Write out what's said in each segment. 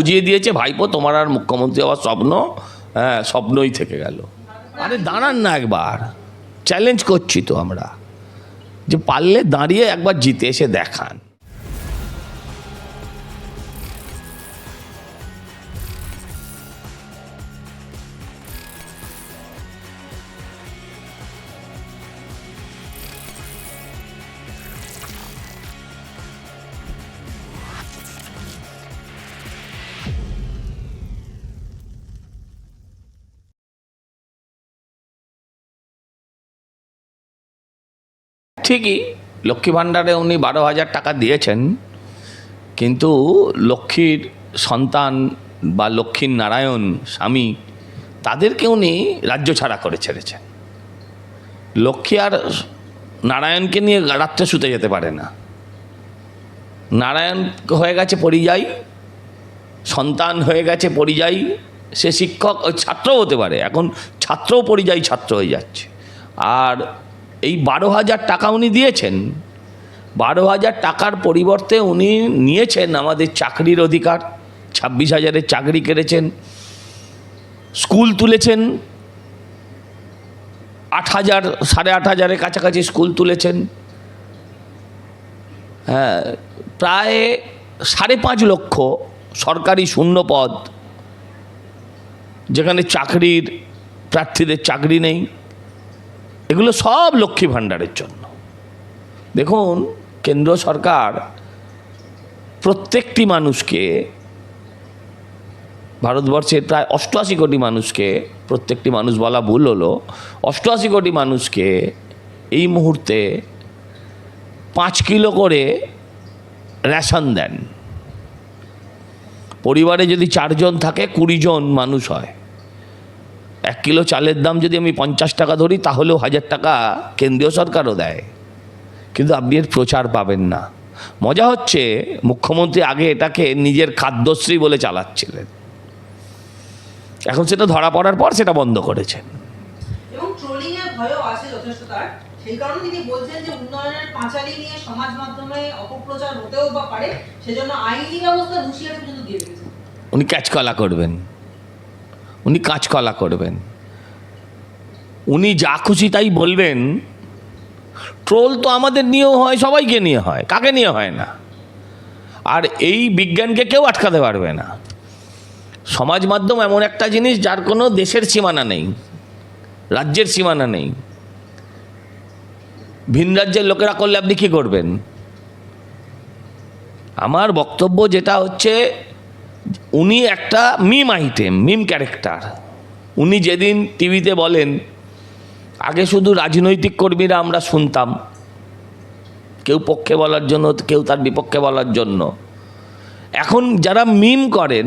বুঝিয়ে দিয়েছে ভাইপো তোমার আর মুখ্যমন্ত্রী হওয়ার স্বপ্ন স্বপ্নই থেকে গেল। আরে দাঁড়ান না, একবার চ্যালেঞ্জ করছি তো আমরা, যে পারলে দাঁড়িয়ে একবার জিতে এসে দেখান। ঠিকই, লক্ষ্মী ভাণ্ডারে উনি 12,000 টাকা দিয়েছেন, কিন্তু লক্ষ্মীর সন্তান বা লক্ষ্মীর নারায়ণ স্বামী তাদেরকে উনি রাজ্য ছাড়া করে ছেড়েছেন। লক্ষ্মী আর নারায়ণকে নিয়ে রাত্রে শুতে যেতে পারে না। নারায়ণ হয়ে গেছে পরিযায়ী, সন্তান হয়ে গেছে পরিযায়ী, সে শিক্ষক ছাত্রও হতে পারে, এখন ছাত্রও পরিযায়ী ছাত্র হয়ে যাচ্ছে। আর এই 12,000 টাকা উনি দিয়েছেন, 12,000 টাকার পরিবর্তে উনি নিয়েছেন আমাদের চাকরির অধিকার। 26,000-এর চাকরি কেড়েছেন, স্কুল তুলেছেন 8,000, 8,500-এর কাছাকাছি স্কুল তুলেছেন। হ্যাঁ, প্রায় 5.5 লক্ষ সরকারি শূন্য পদ, যেখানে চাকরির প্রার্থীদের চাকরি নেই, এগুলো সব লক্ষ্মী ভাণ্ডারের জন্য। দেখুন, কেন্দ্র সরকার প্রত্যেকটি মানুষকে, ভারতবর্ষের প্রায় 88 কোটি মানুষকে, প্রত্যেকটি মানুষ বলা ভুল হলো, 88 কোটি মানুষকে এই মুহূর্তে 5 কিলো করে রেশন দেন। পরিবারে যদি 4 জন থাকে 20 জন মানুষ হয়। 1 কিলো চালের দাম যদি আমি 50 টাকা ধরি, তাহলেও 1,000 টাকা কেন্দ্রীয় সরকারও দেয়, কিন্তু আপনি এর প্রচার পাবেন না। মজা হচ্ছে, মুখ্যমন্ত্রী আগে এটাকে নিজের খাদ্যশ্রী বলে চালাচ্ছিলেন, এখন সেটা ধরা পড়ার পর সেটা বন্ধ করেছেন। এবং ট্রোলিং এর ভয়ও আছে যথেষ্ট তার, সেই কারণে তিনি বলছেন যে উন্নয়নের পাঁচালী নিয়ে সমাজ মাধ্যমে অপপ্রচার হতেও বা পারে, সেজন্য আইনি ব্যবস্থা হুঁশিয়ারি পর্যন্ত দিয়ে দিয়েছেন। উনি কাঁচকলা করবেন, উনি কাঁচকলা করবেন, উনি যা খুশি তাই বলবেন। ট্রোল তো আমাদের নিয়েও হয়, সবাইকে নিয়ে হয়, কাকে নিয়ে হয় না? আর এই বিজ্ঞানকে কেউ আটকাতে পারবে না। সমাজ মাধ্যম এমন একটা জিনিস যার কোনো দেশের সীমানা নেই, রাজ্যের সীমানা নেই। ভিন রাজ্যের লোকেরা করলে আপনি কী করবেন? আমার বক্তব্য যেটা হচ্ছে, উনি একটা মিম আইটেম, মিম ক্যারেক্টার। উনি যেদিন টিভিতে বলেন, আগে শুধু রাজনৈতিক কর্মীরা আমরা শুনতাম, কেউ পক্ষে বলার জন্য, কেউ তার বিপক্ষে বলার জন্য। এখন যারা মিম করেন,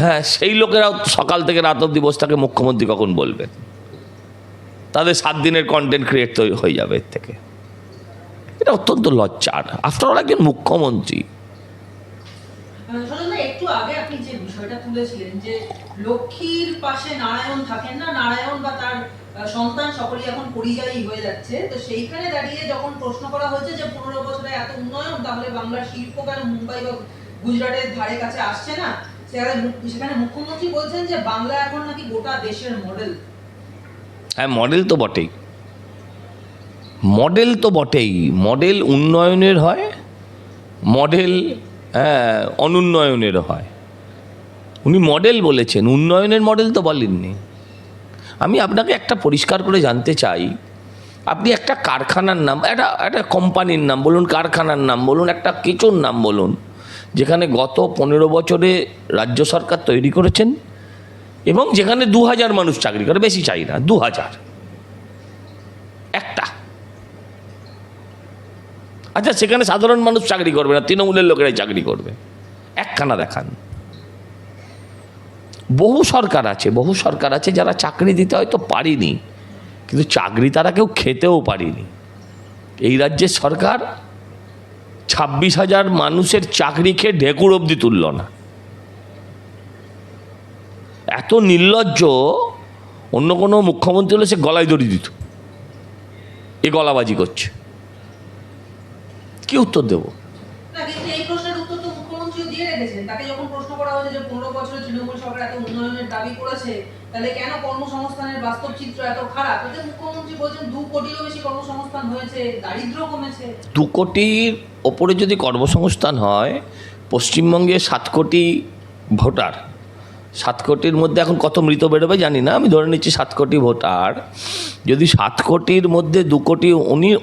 হ্যাঁ, সেই লোকেরাও সকাল থেকে রাত অবধি বসে থাকে মুখ্যমন্ত্রী কখন বলবেন। তাদের 7 দিনের কন্টেন্ট ক্রিয়েট হয়ে যাবে এর থেকে। এটা অত্যন্ত লজ্জার। আফটার অল একজন মুখ্যমন্ত্রী। একটু আগে আপনি যে বিষয়টা তুলেছিলেন যে লক্ষ্মীর পাশে নারায়ণ থাকেন না, নারায়ণ বা তার সন্তান সকলেই এখন পরিযায়ী হয়ে যাচ্ছে, তো সেইখানে দাঁড়িয়ে যখন প্রশ্ন করা হয়েছে যে 15 বছরে এত উন্নয়ন, তাহলে বাংলার শিল্প কেন মুম্বাই বা গুজরাটের ধারে কাছে আসছে না, সেখানে মুখ্যমন্ত্রী বলছেন যে বাংলা এখন নাকি গোটা দেশের মডেল। হ্যাঁ, মডেল তো বটেই, মডেল তো বটেই। মডেল উন্নয়নের হয়, মডেল অনুন্নয়নেরও হয়। উনি মডেল বলেছেন, উন্নয়নের মডেল তো বলেননি। আমি আপনাকে একটা পরিষ্কার করে জানতে চাই, আপনি একটা কারখানার নাম, একটা কোম্পানির নাম বলুন, কারখানার নাম বলুন, একটা কিছুর নাম বলুন, যেখানে গত 15 বছরে রাজ্য সরকার তৈরি করেছেন এবং যেখানে 2,000 মানুষ চাকরি করে, বেশি চাই না, 2,000। একটা, আচ্ছা, সেখানে সাধারণ মানুষ চাকরি করবে না, তৃণমূলের লোকেরাই চাকরি করবে, একখানা দেখান। বহু সরকার আছে যারা চাকরি দিতে হয়তো পারিনি, কিন্তু চাকরি তারা কেউ খেতেও পারিনি। এই রাজ্যের সরকার 26,000 মানুষের চাকরি খেয়ে ঢেকুর অবধি তুলল না। এত নির্লজ্জ, অন্য কোনো মুখ্যমন্ত্রী হলে সে গলায় দড়ি দিত, এ গলাবাজি করছে, কি উত্তর দেব? না, কিন্তু এই প্রশ্নের উত্তর তো মুখ্যমন্ত্রী দিয়ে রেখেছেন তাকে যখন প্রশ্ন করা হয়েছে যে 15 বছরে তৃণমূল সরকার এত উন্নয়নের দাবি করেছে, তাহলে কেন কর্মসংস্থানের বাস্তব চিত্র এত খারাপ? তাতে মুখ্যমন্ত্রী বলছেন 2 কোটিরও বেশি কর্মসংস্থান হয়েছে, দারিদ্র্য কমেছে। 2 কোটির ওপরে যদি কর্মসংস্থান হয়, পশ্চিমবঙ্গে 7 কোটি ভোটার, 7 কোটির মধ্যে এখন কত মৃত বেরোবে জানি না, আমি ধরে নিচ্ছি 7 কোটি ভোটার। যদি 7 কোটির মধ্যে 2 কোটি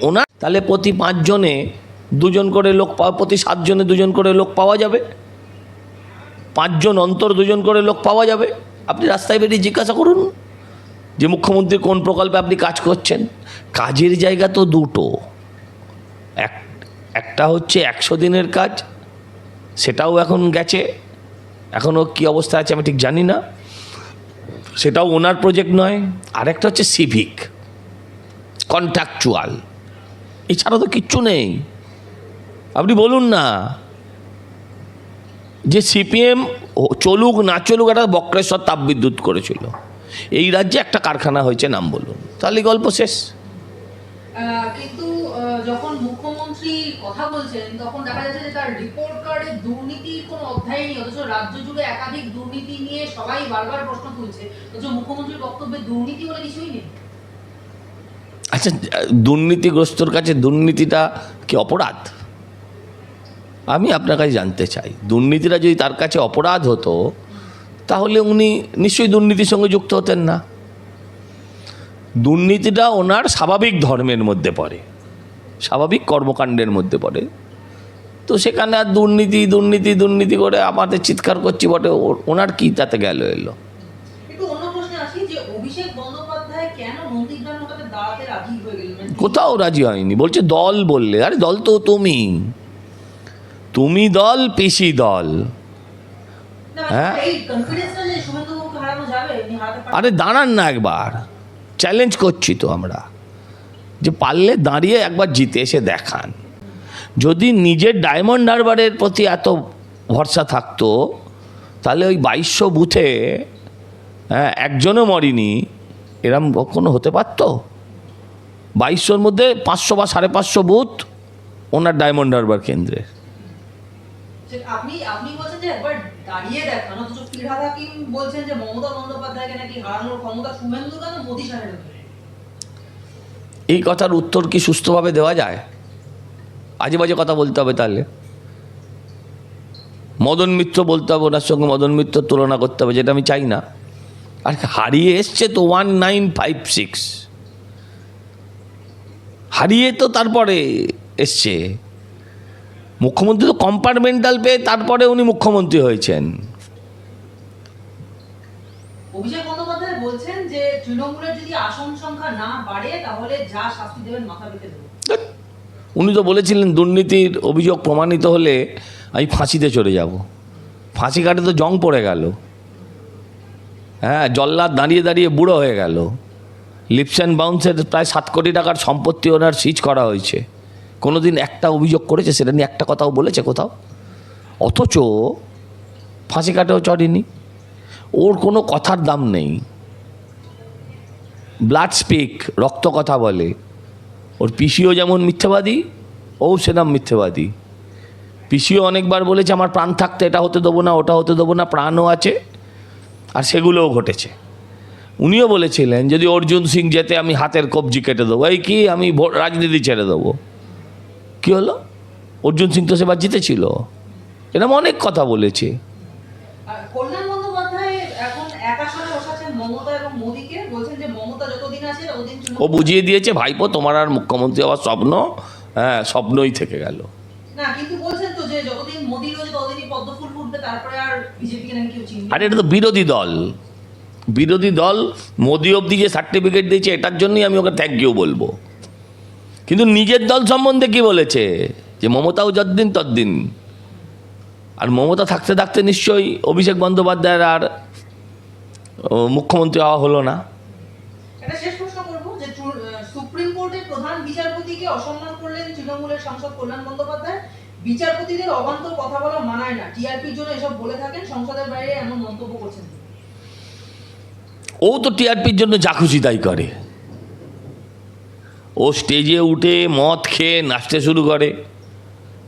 ওনার, তাহলে প্রতি 5 জনে 2 জন করে লোক প্রতি 7 জনে 2 জন করে লোক পাওয়া যাবে, 5 জন অন্তর 2 জন করে লোক পাওয়া যাবে। আপনি রাস্তায় বেরিয়ে জিজ্ঞাসা করুন যে মুখ্যমন্ত্রী কোন প্রকল্পে আপনি কাজ করছেন। কাজের জায়গা তো দুটো, একটা হচ্ছে 100 দিনের কাজ, সেটাও এখন গেছে, এখনও কী অবস্থা আছে আমি ঠিক জানি না, সেটাও ওনার প্রজেক্ট নয়। আরেকটা হচ্ছে সিভিক কন্ট্রাকচুয়াল, এছাড়া তো কিচ্ছু নেই। আপনি বলুন না যে সিপিএম চলুক না চলুক একটা বক্রেশ্বর তাপবিদ্যুৎ করেছিল, এই রাজ্যে একটা কারখানা হয়েছে, নাম বলুন, তাহলে গল্প শেষ। কিন্তু যখন মুখ্যমন্ত্রী কথা বলছেন তখন দেখা যাচ্ছে যে তার রিপোর্ট কার্ডে দুর্নীতির কোনো অধ্যায় নেই, অথচ রাজ্য জুড়ে একাধিক দুর্নীতি নিয়ে সবাই বারবার প্রশ্ন তুলছে, অথচ মুখ্যমন্ত্রীর বক্তব্যে দুর্নীতি বলে কিছুই নেই। আচ্ছা, দুর্নীতিগ্রস্তর কাছে দুর্নীতিটা কি অপরাধ? আমি আপনার কাছে জানতে চাই, দুর্নীতিটা যদি তার কাছে অপরাধ হতো তাহলে উনি নিশ্চয়ই দুর্নীতির সঙ্গে যুক্ত হতেন না। দুর্নীতিটা ওনার স্বাভাবিক ধর্মের মধ্যে পড়ে, স্বাভাবিক কর্মকাণ্ডের মধ্যে পড়ে, তো সেখানে আর দুর্নীতি দুর্নীতি দুর্নীতি করে আমাদের চিৎকার করছি বটে, ওনার কি তাতে গেল এলো। একটু অন্য প্রশ্নে আসি যে অভিষেক বন্দ্যোপাধ্যায় কেন নন্দীগ্রাম লোকাতে দাঁড়াতে রাজি হয়ে গেলেন? কোথাও রাজি হয়নি, বলছে দল বললে, আরে দল তো তুমি দল, পিসি দল। হ্যাঁ, আরে দাঁড়ান না একবার, চ্যালেঞ্জ করছি তো আমরা, যে পারলে দাঁড়িয়ে একবার জিতে এসে দেখান। যদি নিজের ডায়মন্ড হারবারের প্রতি এত ভরসা থাকতো তাহলে ওই 2200 বুথে একজনও মরেনি, এরম কখনো হতে পারত? 2200-র মধ্যে 500 বা 550 বুথ ওনার ডায়মন্ড হারবার কেন্দ্রের। আপনি বলছেন যে একবার দাঁড়িয়ে দেখান, অথচ ফিরহাদ হাকিম বলছেন যে মমতা বন্দ্যোপাধ্যায়কে নাকি হারানোর ক্ষমতা শুভেন্দু কেন মোদি সাহেবের। এই কথার উত্তর কি সুস্থভাবে দেওয়া যায়? আজে বাজে কথা বলতে হবে তাহলে? মদন মিত্র বলতে হবে, ওনার সঙ্গে মদন মিত্র তুলনা করতে হবে, যেটা আমি চাই না। আর হারিয়ে এসছে তো 1956, হারিয়ে তো তারপরে এসছে। মুখ্যমন্ত্রী তো কম্পার্টমেন্টাল পেয়ে তারপরে উনি মুখ্যমন্ত্রী হয়েছেন। অভিষেক বন্দ্যোপাধ্যায় বলছেন যে তৃণমূলের যদি আসন সংখ্যা না বাড়ে তাহলে যা শাস্তি দেবেন মাথা পেতে দেবেন। উনি তো বলেছিলেন দুর্নীতির অভিযোগ প্রমাণিত হলে আমি ফাঁসিতে চলে যাব। ফাঁসি কাটে তো জং পড়ে গেল, হ্যাঁ, জল্লাদ দাঁড়িয়ে দাঁড়িয়ে বুড়ো হয়ে গেল। লিপস অ্যান্ড বাউন্সের প্রায় 7 কোটি টাকার সম্পত্তি ওনার সিজ করা হয়েছে। কোনো দিন একটা অভিযোগ করেছে সেটা নিয়ে একটা কথাও বলেছে কোথাও? অথচ ফাঁসি কাটেও চড়েনি, ওর কোনো কথার দাম নেই। ব্লাড স্পিক, রক্ত কথা বলে। ওর পিসিও যেমন মিথ্যাবাদী, ও সেরকম মিথ্যাবাদী। পিসিও অনেকবার বলেছে আমার প্রাণ থাকতে এটা হতে দেবো না, ওটা হতে দেবো না, প্রাণও আছে, আর সেগুলোও ঘটেছে। উনিও বলেছিলেন যদি অর্জুন সিং যেতে আমি হাতের কবজি কেটে দেবো, এই কি আমি রাজনীতি ছেড়ে দেবো। কী হলো? অর্জুন সিং তো সেবার জিতেছিল। এরকম অনেক কথা বলেছে। কল্যাণ বন্দ্যোপাধ্যায় এখন একা সরে বসাচ্ছেন মমতা এবং মোদিকে, বলছেন যে মমতা যতদিন আছে ততদিন। ও বুঝিয়ে দিয়েছে ভাইপো তোমার আর মুখ্যমন্ত্রী হওয়ার স্বপ্ন, হ্যাঁ, স্বপ্নই থেকে গেল। না, কিন্তু বলছেন তো যে যতদিন মোদি রয়েছে ততদিনই পদ্ম ফুল ফুটবে, তারপরে আর বিজেপিকে নাকি কেউ চিনবে। আরে এটা তো বিরোধী দল, বিরোধী দল মোদি অবধি যে সার্টিফিকেট দিয়েছে এটার জন্যই আমি ওকে থ্যাংক ইউ বলবো। কিন্তু নিজের দল সম্বন্ধে কি বলেছে? যে মমতাও যতদিন ততদিন। আর মমতা থাকতে থাকতে নিশ্চয়ই অভিষেক বন্দ্যোপাধ্যায়ের আর মুখ্যমন্ত্রী হওয়া হলো না। একটা শেষ প্রশ্ন করবো যে সুপ্রিম কোর্টের প্রধান বিচারপতিকে অসম্মান করলেন তৃণমূলের সাংসদ কল্যাণ বন্দ্যোপাধ্যায়। বিচারপতিদের অবান্তর কথা বলা মানায় না, টিআরপির জন্য এসব বলে থাকেন, সংসদের বাইরে এমন মন্তব্য করছেন। ও তো টিআরপির জন্য যা খুশি তাই করে। ও স্টেজে উঠে মদ খেয়ে নাচতে শুরু করে,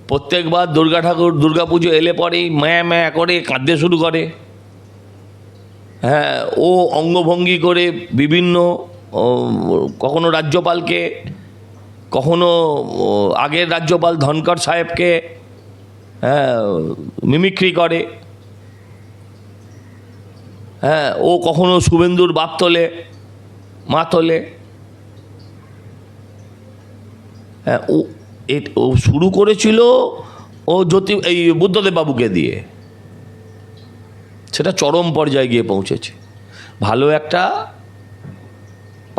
প্রত্যেকবার দুর্গা পুজো এলে পরেই ম্যা ম্যা করে কাঁদতে শুরু করে। হ্যাঁ, ও অঙ্গভঙ্গি করে বিভিন্ন কখনো রাজ্যপালকে, কখনো আগের রাজ্যপাল ধনকর সাহেবকে হ্যাঁ মিমিক্রি করে। হ্যাঁ, ও কখনো শুভেন্দুর বাপ তোলে, মা তোলে। হ্যাঁ, ও শুরু করেছিল ও এই বুদ্ধদেব বাবুকে দিয়ে, সেটা চরম পর্যায়ে গিয়ে পৌঁছেছে। ভালো একটা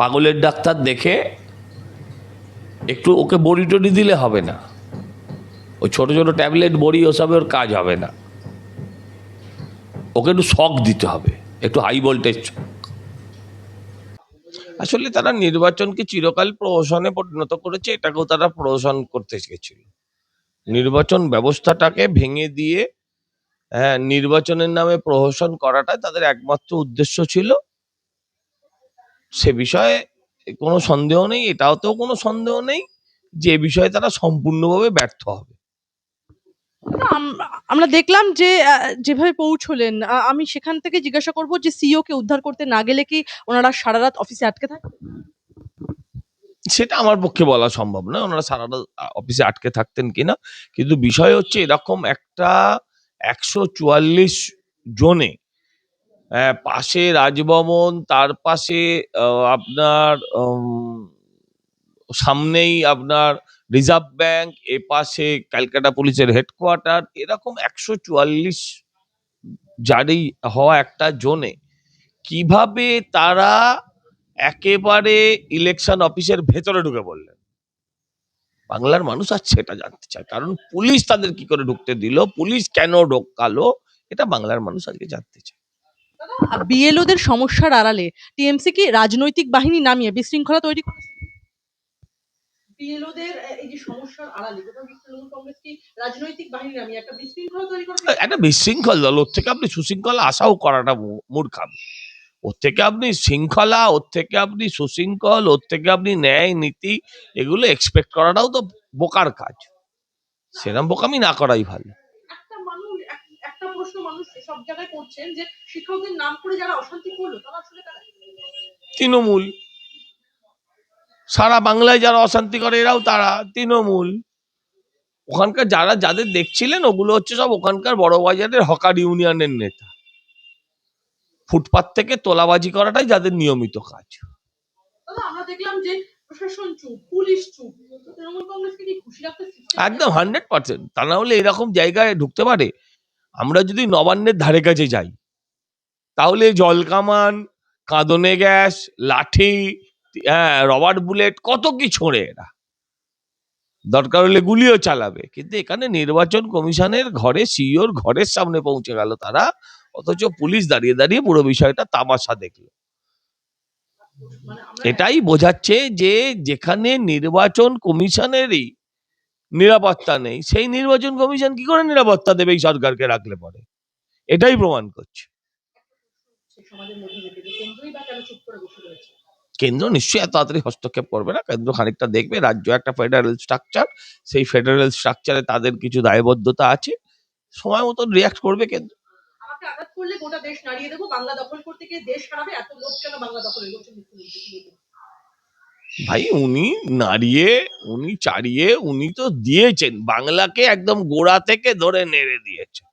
পাগলের ডাক্তার দেখে একটু ওকে বড়ি টড়ি দিলে হবে না, ওই ছোটো ছোটো ট্যাবলেট বড়ি ওসবে ওর কাজ হবে না, ওকে একটু শক দিতে হবে, একটু হাই ভোল্টেজ। আসলে তারা নির্বাচনকে চিরকাল প্রহসনে পরিণত করেছে, এটাকেও তারা প্রহসন করতে গেছিল। নির্বাচন ব্যবস্থাটাকে ভেঙে দিয়ে হ্যাঁ নির্বাচনের নামে প্রহসন করাটাই তাদের একমাত্র উদ্দেশ্য ছিল। সে বিষয়ে কোনো সন্দেহ নেই, এটাতেও কোনো সন্দেহ নেই যে বিষয়ে তারা সম্পূর্ণভাবে ব্যর্থ হবে। আমরা দেখলাম যে যেভাবে পৌঁছলেন, আমি সেখান থেকে জিজ্ঞাসা করব যে সিইও কে উদ্ধার করতে না গেলে কি ওনারা সারা রাত অফিসে আটকে থাকবেন? সেটা আমার পক্ষে বলা সম্ভব না ওনারা সারা রাত অফিসে আটকে থাকতেন কিনা, কিন্তু বিষয় হচ্ছে এরকম একটা 144 জনে পাশে রাজভবন, তার পাশে আপনার সামনেই আপনার রিজার্ভ ব্যাংক, এ পাশে ক্যালকাটা পুলিশের হেডকোয়ার্টার, এরকম 144 জারি হওয়া একটা জোনে কিভাবে তারা একেবারে ইলেকশন অফিসের ভেতরে ঢুকে পড়লেন, বাংলার মানুষ আজ সেটা জানতে চায়। কারণ পুলিশ তাদের কি করে ঢুকতে দিল, পুলিশ কেন ঢোকালো, এটা বাংলার মানুষ আজকে জানতে চায়। বিএলওদের সমস্যার আড়ালে টিএমসি কি রাজনৈতিক বাহিনী নামিয়ে বিশৃঙ্খলা তৈরি করেছে? বিএলওদের এই যে সমস্যার আড়ালে কোথাও কি তৃণমূল কংগ্রেস কি রাজনৈতিক বাহিনী নামিয়ে একটা বিশৃঙ্খলা তৈরি করেছে? একটা বিশৃঙ্খল দল, ওর থেকে আপনি সুশৃঙ্খলা আশাও করাটা মূর্খামি। ওর থেকে আপনি শৃঙ্খলা, ওর থেকে আপনি সুশৃঙ্খল, ওর থেকে আপনি ন্যায় নীতি এগুলো এক্সপেক্ট করাটাও তো বোকার কাজ। সেরকম বোকামি না করাই ভালো। একটা প্রশ্ন মানুষ সব জায়গায় করছেন যে শিক্ষকদের নাম করে যারা অশান্তি করলো তারা আসলে কারা? তৃণমূল। সারা বাংলায় যারা অশান্তি করে এরাও তারা তৃণমূল। ওখানকার যারা যাদের দেখছিলেন ওগুলো হচ্ছে সব ওখানকার বড় বাজারের হকার ইউনিয়নের নেতা। ফুটপাত থেকে তোলাবাজি করাটাই যাদের নিয়মিত কাজ। আমরা দেখলাম যে প্রশাসন চুপ, পুলিশ চুপ, তৃণমূল কংগ্রেসকে কি খুশি রাখতে? একদম 100%। তা না হলে এরকম জায়গায় ঢুকতে পারে? আমরা যদি নবান্নের ধারে কাছে যাই তাহলে জলকামান, কাঁদনে গ্যাস, লাঠি, হ্যাঁ রবার বুলেট, কত কি ছোঁড়ে এরা, দরকার হলে গুলিও চালাবে। কিন্তু এখানে নির্বাচন কমিশনের ঘরে, সিইওর ঘরের সামনে পৌঁছে গেল তারা, অথচ পুলিশ দাঁড়িয়ে দাঁড়িয়ে পুরো বিষয়টা তামাশা দেখলো। এটাই বোঝাচ্ছে যে যেখানে নির্বাচন কমিশনেরই নিরাপত্তা নেই, সেই নির্বাচন কমিশন কি করে নিরাপত্তা দেবে এই সরকারকে রাখলে পরে? এটাই প্রমাণ করছে। কেন্দ্র নিশ্চয়ই এত তাড়াতাড়ি হস্তক্ষেপ করবে না। কেন্দ্র খানিকটা দেখবে, রাজ্য একটা ফেডারেল স্ট্রাকচার, সেই ফেডারেল স্ট্রাকচারে তাদের কিছু দায়বদ্ধতা আছে, সময় মতন রিয়াক্ট করবে কেন্দ্র। আমাকে আঘাত করলে গোটা দেশ নাড়িয়ে দেবো, বাংলা দখল করতে গিয়ে দেশ হারাবে, এত লোক কেন বাংলা দখলে বলছেন মুখ্যমন্ত্রী? ভাই উনি নাড়িয়ে, উনি চাড়িয়ে, উনি তো দিয়েছেন, বাংলাকে একদম গোড়া থেকে ধরে নেড়ে দিয়েছেন,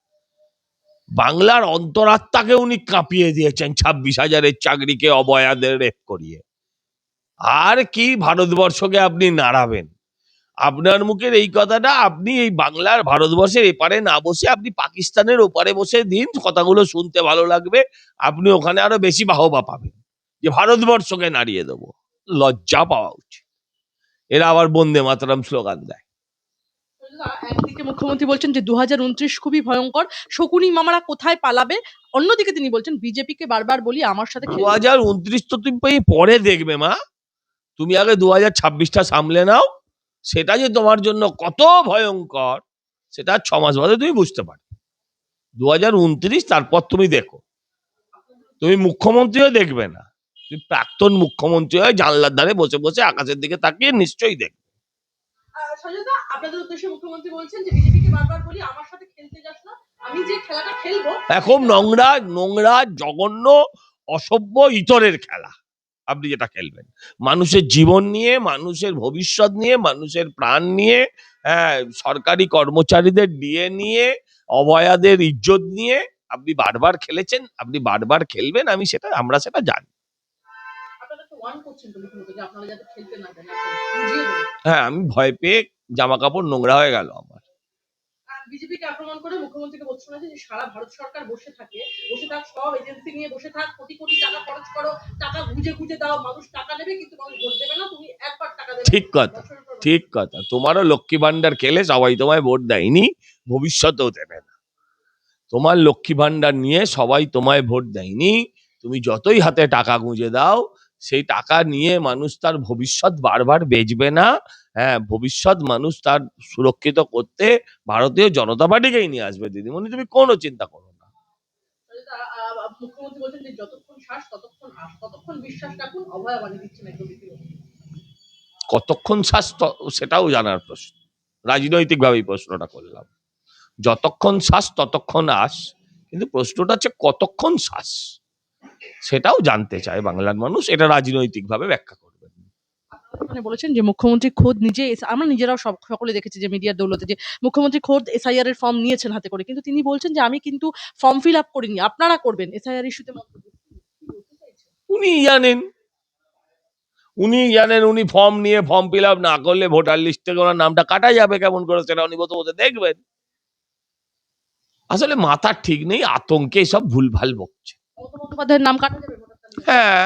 বাংলার অন্তরাত্মাকে উনি কাঁপিয়ে দিয়েছেন 26,000-এর চাকরিকে অবয়াদের রেপ করিয়ে। আর কি ভারতবর্ষকে আপনি নাড়াবেন? আপনার মুখের এই কথাটা আপনি এই বাংলার ভারতবর্ষের এপারে না বসে আপনি পাকিস্তানের ওপারে বসে দিন, কথাগুলো শুনতে ভালো লাগবে, আপনি ওখানে আরো বেশি বাহবা পাবেন যে ভারতবর্ষকে নাড়িয়ে দেবো। লজ্জা পাওয়া উচিত। এরা আবার বন্দে মাতরম স্লোগান দেয়। একদিকে মুখ্যমন্ত্রী বলছেন যে 2029 খুবই ভয়ঙ্কর, শকুনি মামারা কোথায় পালাবে, অন্যদিকে তিনি বলছেন বিজেপিকে বারবার বলি আমার সাথে 2029 তো তুমি পরে দেখবে মা, তুমি আগে 2026টা সামলে নাও, সেটা যে তোমার জন্য কত ভয়ঙ্কর সেটা 6 মাস বাদে তুমি বুঝতে পারবে। 2029 তারপর তুমি দেখো, তুমি মুখ্যমন্ত্রীও দেখবে না, তুমি প্রাক্তন মুখ্যমন্ত্রী হয়ে জানলার ধারে বসে বসে আকাশের দিকে তাকিয়ে নিশ্চয়ই দেখবে। সজলদা, আপনাদের উদ্দেশ্যে মুখ্যমন্ত্রী বলছেন যে বিজেপিকে বারবার বলি আমার সাথে খেলতে যাস না, আমি যে খেলাটা খেলবো এখন নোংরা নোংরা জঘন্য অসভ্য ইতরের খেলা আপনি যেটা খেলবেন মানুষের জীবন নিয়ে, মানুষের ভবিষ্যৎ নিয়ে, মানুষের প্রাণ নিয়ে, হ্যাঁ, সরকারি কর্মচারীদের ডিএ নিয়ে, অভয়াদের ইজ্জত নিয়ে আপনি বারবার খেলেছেন, আপনি বারবার খেলবেন, আমরা সেটা জানি। আপনারা তো ওয়ান করছেন তো মুখ্যমন্ত্রী যে আপনারা যাতে খেলতে না দেন, বুঝিয়ে দেবেন। হ্যাঁ, আমি ভয় পেয়ে জামা কাপড় নোংরা হয়ে গেল আমার। বিজেপিকে আক্রমণ করে মুখ্যমন্ত্রীকে বলছে না যে সারা ভারত সরকার বসে থাক, সব এজেন্সি নিয়ে বসে থাক, কোটি কোটি টাকা খরচ করো, টাকা গুজে গুজে দাও, মানুষ টাকা নেবে কিন্তু মানুষ ভোট দেবে না, তুমি একবার টাকা দেবে। ঠিক কথা, ঠিক কথা। তোমারও লক্ষ্মী ভান্ডার খেলে সবাই তোমায় ভোট দেয়নি, ভবিষ্যতেও দেবে না। তোমার লক্ষ্মী ভান্ডার নিয়ে সবাই তোমায় ভোট দেয়নি, তুমি যতই হাতে টাকা গুঁজে দাও সেই টাকা নিয়ে মানুষ তার ভবিষ্যৎ বারবার বেচবে না। হ্যাঁ, ভবিষ্যৎ মানুষ তার সুরক্ষিত করতে ভারতীয় জনতা পার্টিকেই নিয়ে আসবে দিদিমণি, তুমি কোনো চিন্তা করো না। মুখ্যমন্ত্রী বলছেন যে যতক্ষণ শ্বাস ততক্ষণ আস, ততক্ষণ বিশ্বাস রাখুন, অভয়া বাণী দিচ্ছেন একদম রীতিমতো। কতক্ষণ শ্বাস সেটাও জানার প্রশ্ন, রাজনৈতিকভাবেই প্রশ্নটা করলাম। যতক্ষণ শ্বাস ততক্ষণ আস, কিন্তু প্রশ্নটা হচ্ছে কতক্ষণ শ্বাস, সেটাও জানতে চায় বাংলার মানুষ, এটা রাজনৈতিকভাবে ব্যাখ্যা করবেন। মানে বলেছেন যে মুখ্যমন্ত্রী খোদ নিজে আমরা নিজেরাও সকলে দেখেছি যে মিডিয়ার দৌলতে যে মুখ্যমন্ত্রী খোদ এসআইআর এর ফর্ম নিয়েছেন হাতে করে, কিন্তু তিনি বলছেন যে আমি কিন্তু ফর্ম ফিল আপ করিনি, আপনারা করবেন এসআইআর ইস্যুতে মন্তব্য। উনি জানেন, উনি ফর্ম নিয়ে ফর্ম ফিল আপ না করলে ভোটার লিস্ট থেকে ওনার নামটা কাটা যাবে কেমন করে, সেটা উনি বসে বসে দেখবেন। আসলে মাথার ঠিক নেই, আতঙ্কে সব ভুলভাল বকছে। মমতা বন্দ্যোপাধ্যায়ের নাম কাটা যাবে ভোটার তালিকায়? হ্যাঁ,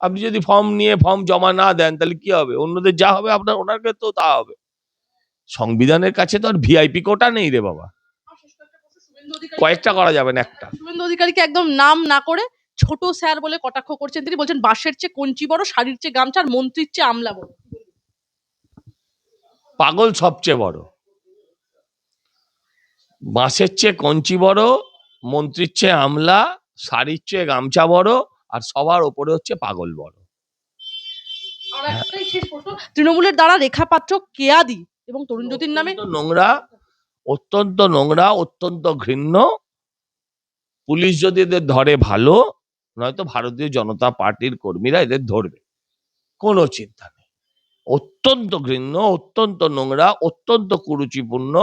আপনি যদি ফর্ম নিয়ে ফর্ম জমা না দেন তাহলে কি হবে, অন্যদের যা হবে ওনার ক্ষেত্রেও তা হবে। সংবিধানের কাছে তো আর ভিআইপি কোটা নেই রে বাবা, শেষ কয়েকটা প্রশ্ন, শুভেন্দু অধিকারী কয়েকটা করা যাবে না, একটা। শুভেন্দু অধিকারীকে একদম নাম না করে ছোট স্যার বলে কটাক্ষ করছেন, তিনি বলছেন বাঁশের চেয়ে কঞ্চি বড়, শাড়ির চেয়ে গামছা, আর মন্ত্রীর চেয়ে আমলা বড়। পাগল সবচেয়ে বড়, বাঁশের চেয়ে কঞ্চি বড়, মন্ত্রীর চেয়ে আমলা, শাড়ির চেয়ে গামছা বড়, আর সবার ওপরে হচ্ছে পাগল বড়। আর একটাই শেষ প্রশ্ন, তৃণমূলের দ্বারা রেখা পাত্র, কেয়াদি এবং তরুণ জ্যোতির নামে অত্যন্ত নোংরা, অত্যন্ত নোংরা, অত্যন্ত ঘৃণ্য। পুলিশ যদি এদের ধরে ভালো, নয়তো ভারতীয় জনতা পার্টির কর্মীরা এদের ধরবে, কোনো চিন্তা নেই। অত্যন্ত ঘৃণ্য, অত্যন্ত নোংরা, অত্যন্ত কুরুচিপূর্ণ।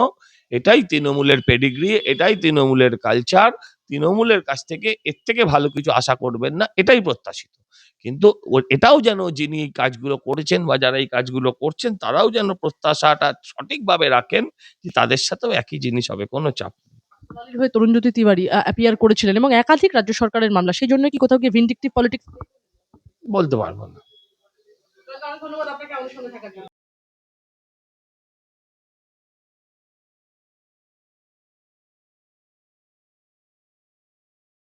এটাই তৃণমূলের পেডিগ্রি, এটাই তৃণমূলের কালচার। তৃণমূলের কাছ থেকে এর থেকে ভালো কিছু আশা করবেন না, এটাই প্রত্যাশিত। কিন্তু এটাও যেন যিনি এই কাজগুলো করেছেন বা যারা এই কাজগুলো করছেন তারাও যেন প্রত্যাশাটা সঠিকভাবে রাখেন যে তাদের সাথেও একই জিনিস হবে, কোনো চাপ নেই। দলের হয়ে তরুণ জ্যোতি তিওয়ারি অ্যাপিয়ার করেছিলেন এবং একাধিক রাজ্য সরকারের মামলা, সেই জন্য কি কোথাও গিয়ে ভিন্ডিকটিভ পলিটিক্স? বলতে পারবো না। ধন্যবাদ আপনাকে আমাদের সঙ্গে থাকার জন্য।